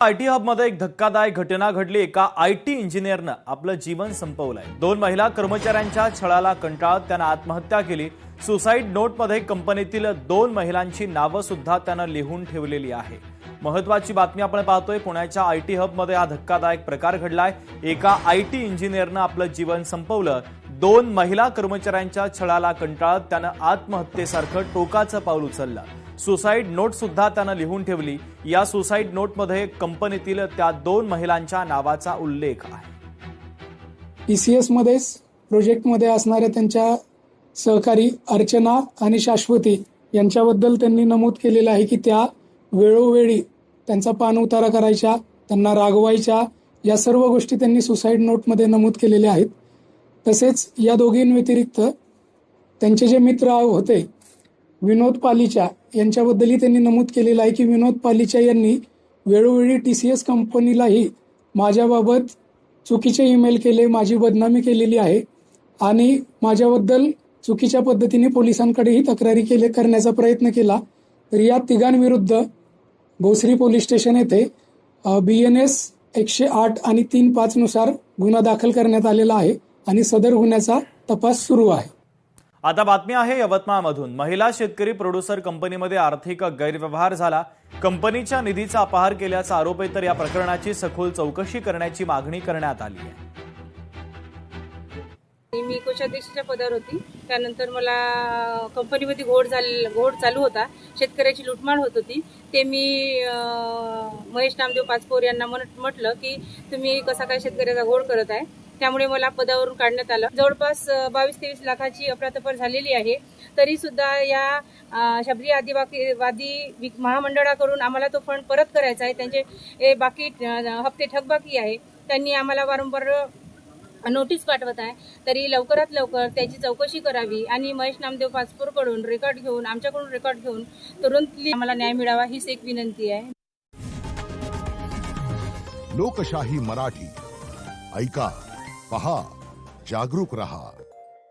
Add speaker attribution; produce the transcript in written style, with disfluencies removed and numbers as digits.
Speaker 1: IT हबमध्ये एक धक्कादायक घटना घडली। एका आयटी इंजिनियरनं आपलं जीवन संपवलंय। 2 महिला कर्मचाऱ्यांच्या छळाला कंटाळत त्यानं आत्महत्या केली। सुसाईड नोटमध्ये कंपनीतील 2 महिलांची नावं सुद्धा त्यानं लिहून ठेवलेली आहे। महत्त्वाची बातमी आपण पाहतोय। पुण्याच्या आयटी हबमध्ये हा धक्कादायक प्रकार घडलाय। एका आयटी इंजिनियरनं आपलं जीवन संपवलं। 2 महिला कर्मचाऱ्यांच्या छळाला कंटाळत त्यानं आत्महत्येसारखं टोकाचं पाऊल उचललं। सुसाईड नोट सुद्धा त्यानं लिहून ठेवली। या सुसाईड नोटमध्ये कंपनीतील त्या 2 महिलांच्या नावाचा उल्लेख आहे।
Speaker 2: टीसीएस मध्ये प्रोजेक्टमध्ये असणाऱ्या त्यांच्या सहकारी अर्चना आणि शाश्वती यांच्याबद्दल त्यांनी नमूद केलेलं आहे की त्या वेळोवेळी त्यांचा पाणउतारा करायच्या, त्यांना रागवायच्या, या सर्व गोष्टी त्यांनी सुसाईड नोटमध्ये नमूद केलेल्या आहेत। तसेच या दोघींव्यतिरिक्त त्यांचे जे मित्र होते विनोद पालीचा यांच्याबद्दलही त्यांनी नमूद केलेलं आहे की विनोद पालीचा यांनी वेळोवेळी टीसीएस कंपनीलाही माझ्याबाबत चुकीचे ईमेल केले, माझी बदनामी केलेली आहे आणि माझ्याबद्दल चुकीच्या पद्धतीने पोलिसांकडेही तक्रारी करण्याचा प्रयत्न केला। तर या तिघांविरुद्ध भोसरी पोलीस स्टेशन येथे BNS 108 आणि 3(5) नुसार गुन्हा दाखल करण्यात आलेला आहे आणि सदर गुन्ह्याचा तपास सुरू आहे।
Speaker 1: आता बातमी आहे यवतमाळमधून। महिला शेतकरी प्रोड्युसर कंपनीमध्ये आर्थिक गैरव्यवहार झाला। कंपनीच्या निधीचा अपहार केल्याचा आरोप आहे। तर या प्रकरणाची सखोल चौकशी करण्याची मागणी करण्यात आली आहे।
Speaker 3: मी कोषाध्यक्षाच्या पदावर होती। त्यानंतर मला कंपनीमध्ये घोड चालू होता, शेतकऱ्याची लुटमार होत होती। ते मी महेश नामदेव पाचपोर यांना म्हटलं की तुम्ही कसा काय शेतकऱ्याचा घोड करत आहे, त्यामुळे मला पदावरून काढण्यात आलं। जवळपास 22-23 लाखाची अफरातफर झालेली आहे। तरी सुद्धा या शबरी आदिवासी महामंडळाकडून आम्हाला तो फंड परत करायचा आहे। त्यांचे बाकी हप्ते थकबाकी आहे। त्यांनी आम्हाला वारंवार नोटीस पाठवत आहे। तरी लवकरात लवकर त्याची चौकशी करावी आणि महेश नामदेव पाचपूरकडून आमच्याकडून रेकॉर्ड घेऊन तुरंत आम्हाला न्याय मिळावा हीच एक विनंती आहे।
Speaker 4: लोकशाही मराठी ऐका, पहा, जागरूक रहा।